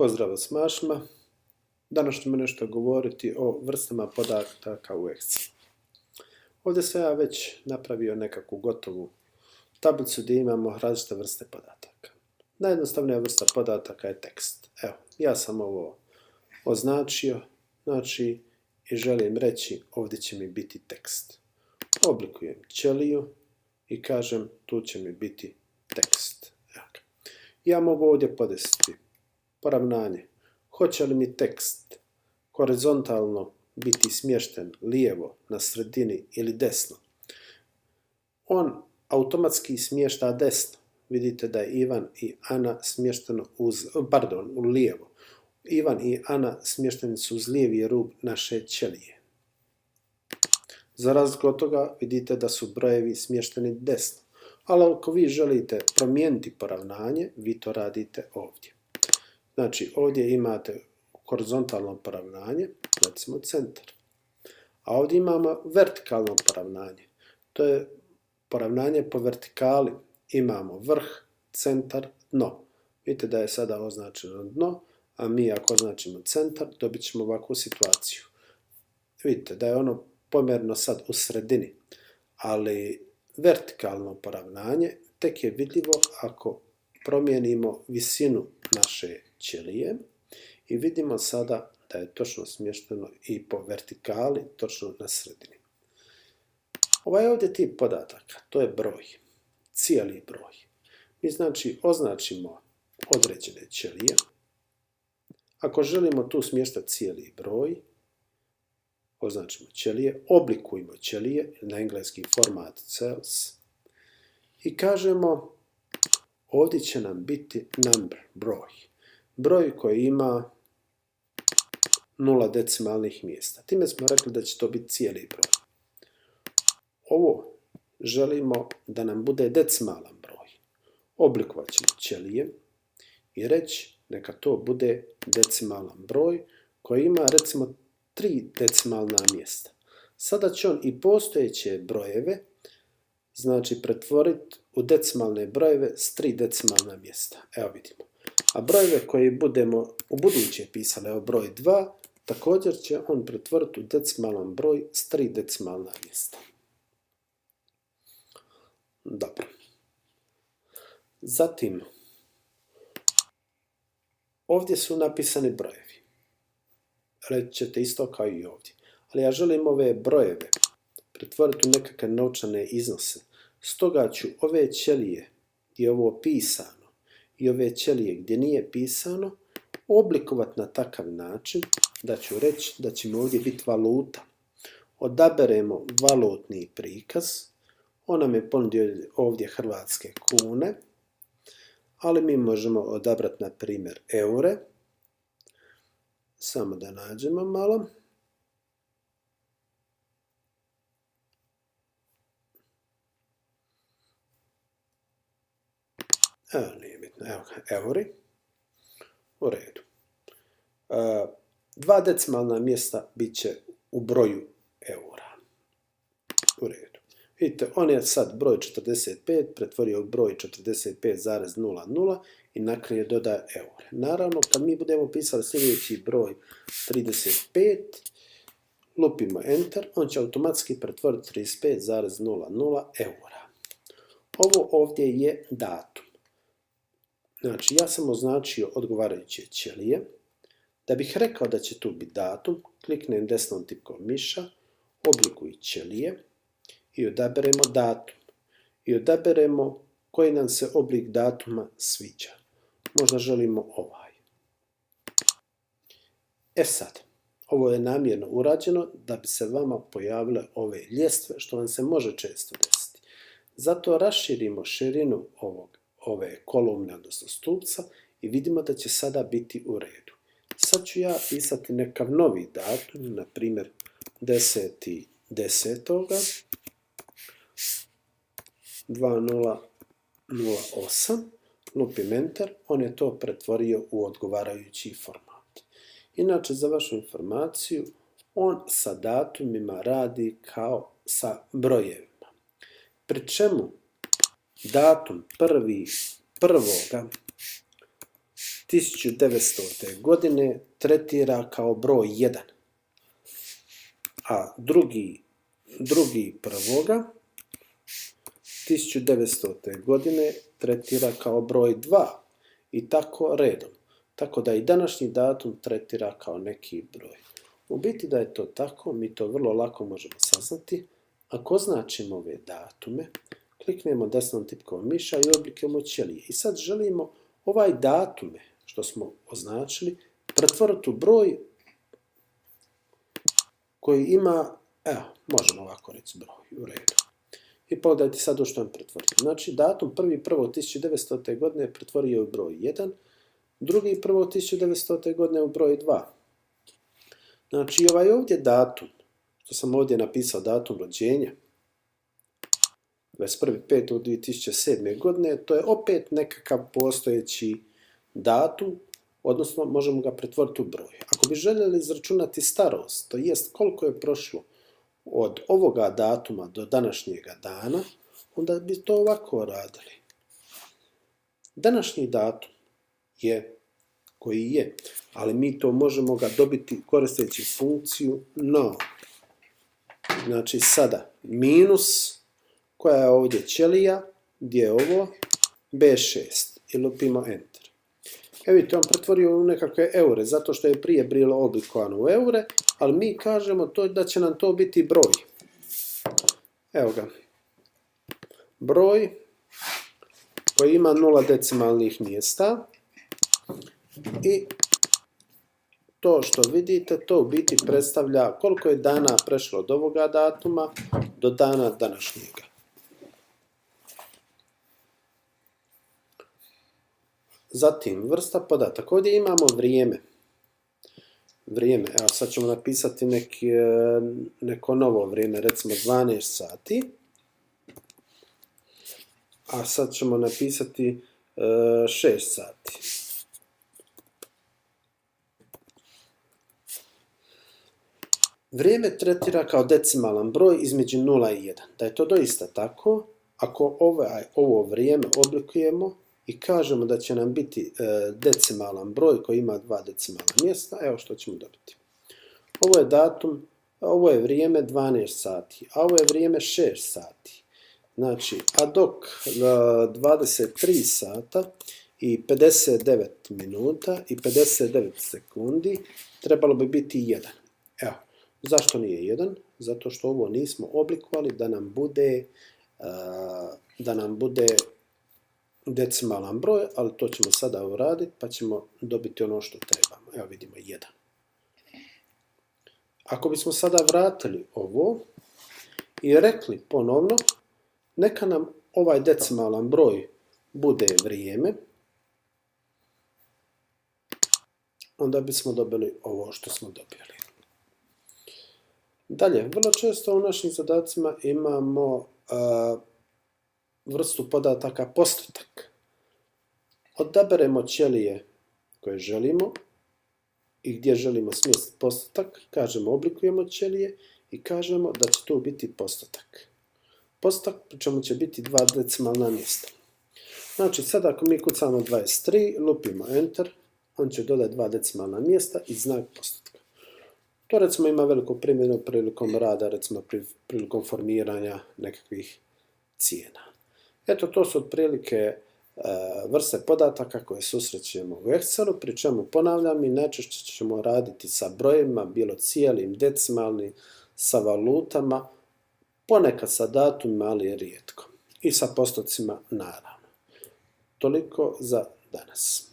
Pozdrav smašima. Danas ćemo nešto govoriti o vrstama podataka u Excel. Ovdje sam ja već napravio nekakvu gotovu tablicu gdje imamo različite vrste podataka. Najjednostavnija vrsta podataka je tekst. Evo, ja sam ovo označio, i želim reći ovdje će mi biti tekst. Oblikujem ćeliju i kažem tu će mi biti tekst. Ja mogu ovdje podesiti poravnanje. Hoće li mi tekst horizontalno biti smješten lijevo, na sredini ili desno? On automatski smješta desno. Vidite da je Ivan i Ana smješteno u lijevo. Ivan i Ana smješteni su uz lijevi rub naše ćelije. Za razliku od toga vidite da su brojevi smješteni desno. Ali ako vi želite promijeniti poravnanje, vi to radite ovdje. Znači ovdje imate horizontalno poravnanje, recimo centar. A ovdje imamo vertikalno poravnanje. To je poravnanje po vertikali. Imamo vrh, centar, dno. Vidite da je sada označeno dno, a mi ako označimo centar, dobit ćemo ovakvu situaciju. Vidite da je ono pomjerno sad u sredini, ali vertikalno poravnanje tek je vidljivo ako promijenimo visinu naše ćelije i vidimo sada da je točno smješteno i po vertikali, točno na sredini. Ovaj ovdje tip podataka, to je broj, cijeli broj. Mi znači označimo određene ćelije. Ako želimo tu smještati cijeli broj, označimo ćelije, oblikujemo ćelije, na engleski format cells, i kažemo ovdje će nam biti number, broj. Broj koji ima 0 decimalnih mjesta. Time smo rekli da će to biti cijeli broj. Ovo želimo da nam bude decimalan broj. Oblikovat ćemo ćelije i reći neka to bude decimalan broj koji ima recimo 3 decimalna mjesta. Sada će on i postojeće brojeve znači pretvoriti u decimalne brojeve s 3 decimalna mjesta. Evo vidimo. A brojeve koje budemo u buduće pisali, evo broj 2, također će on pretvoriti u decimalan broj s 3 decimalna mjesta. Dobro. Zatim, ovdje su napisani brojevi. Reći ćete isto kao i ovdje. Ali ja želim ove brojeve pretvoriti u nekakve novčane iznose. Stoga ću ove ćelije gdje je ovo pisano i ove ćelije gdje nije pisano oblikovati na takav način da ću reći da će mi ovdje biti valuta. Odaberemo valutni prikaz. On nam je ponudio ovdje hrvatske kune, ali mi možemo odabrati na primjer eure. Samo da nađemo malo. Evo, nije bitno. Evo ga, euri. U redu. 2 decimalna mjesta bit će u broju eura. U redu. Vidite, on je sad broj 45 pretvorio u broj 45,00 i na kraju dodaje eure. Naravno, kad mi budemo pisali sljedeći broj 35, lupimo enter, on će automatski pretvoriti 35,00 eura. Ovo ovdje je datum. Znači, ja sam označio odgovarajuće ćelije. Da bih rekao da će tu biti datum, kliknem desnom tipkom miša, oblikuj ćelije i odaberemo datum. I odaberemo koji nam se oblik datuma sviđa. Možda želimo ovaj. Sad, ovo je namjerno urađeno da bi se vama pojavile ove ljestve, što vam se može često desiti. Zato raširimo širinu ove kolumne, odnosno stupca, i vidimo da će sada biti u redu. Sad ću ja pisati nekav novi datum, na primjer 10.10. 2008, lupim enter, on je to pretvorio u odgovarajući format. Inače, za vašu informaciju, on sa datumima radi kao sa brojevima. Pri čemu datum 1.1. 1900. godine tretira kao broj 1, a drugi prvoga 1900. godine tretira kao broj 2 i tako redom. Tako da i današnji datum tretira kao neki broj. U biti da je to tako, mi to vrlo lako možemo saznati. Ako označimo ove datume, kliknemo desnom tipkom miša i oblikujemo ćelije. I sad želimo ovaj datume što smo označili pretvoriti u broj koji ima, evo, možemo ovako reći broj, u redu. I pogledajte sad u što on pretvorio. Znači, datum 1.1.1900. godine pretvorio je u broj 1, 2.1.1900. godine u broj 2. Znači, ovaj ovdje datum, što sam ovdje napisao datum rođenja, 21.5.2007. godine, to je opet nekakav postojeći datum, odnosno možemo ga pretvoriti u broj. Ako bi željeli izračunati starost, to jest koliko je prošlo od ovoga datuma do današnjega dana, onda bi to ovako radili. Današnji datum je koji je, ali mi to možemo ga dobiti koristeći funkciju no. Znači sada minus, koja je ovdje ćelija, gdje je ovo, B6 i lupimo enter. Evo vidite, on pretvorio u nekakve eure, zato što je prije bilo oblikovano u eure, ali mi kažemo to da će nam to biti broj. Evo ga. Broj koji ima 0 decimalnih mjesta i to što vidite, to u biti predstavlja koliko je dana prešlo od ovoga datuma do dana današnjega. Zatim, vrsta podataka. Ovdje imamo vrijeme. Evo sad ćemo napisati neko novo vrijeme, recimo 12 sati. A sad ćemo napisati 6 sati. Vrijeme tretira kao decimalan broj između 0 i 1. Da je to doista tako, ako ovo vrijeme oblikujemo i kažemo da će nam biti decimalan broj koji ima 2 decimalna mjesta, evo što ćemo dobiti. Ovo je datum, ovo je vrijeme 12 sati, a ovo je vrijeme 6 sati. Znači, a dok 23 sata i 59 minuta i 59 sekundi trebalo bi biti 1. Evo, zašto nije 1? Zato što ovo nismo oblikovali da nam bude decimalan broj, ali to ćemo sada uraditi pa ćemo dobiti ono što trebamo. Evo vidimo 1. Ako bismo sada vratili ovo i rekli ponovno, neka nam ovaj decimalan broj bude vrijeme, onda bismo dobili ovo što smo dobili. Dalje, vrlo često u našim zadacima imamo vrstu podataka postotak. Odaberemo ćelije koje želimo i gdje želimo smjestiti postotak, kažemo oblikujemo ćelije i kažemo da će tu biti postotak. Postotak pri čemu će biti 2 decimalna mjesta. Znači sad ako mi kucamo 23, lupimo enter, on će dodati 2 decimalna mjesta i znak postotka. To recimo ima veliku primjenu prilikom rada, recimo prilikom formiranja nekakvih cijena. Eto, to su otprilike vrste podataka koje susrećemo u Excelu, pri čemu ponavljam i najčešće ćemo raditi sa brojevima, bilo cijelim, decimalnim, sa valutama, ponekad sa datumima, ali rijetko. I sa postocima naravno. Toliko za danas.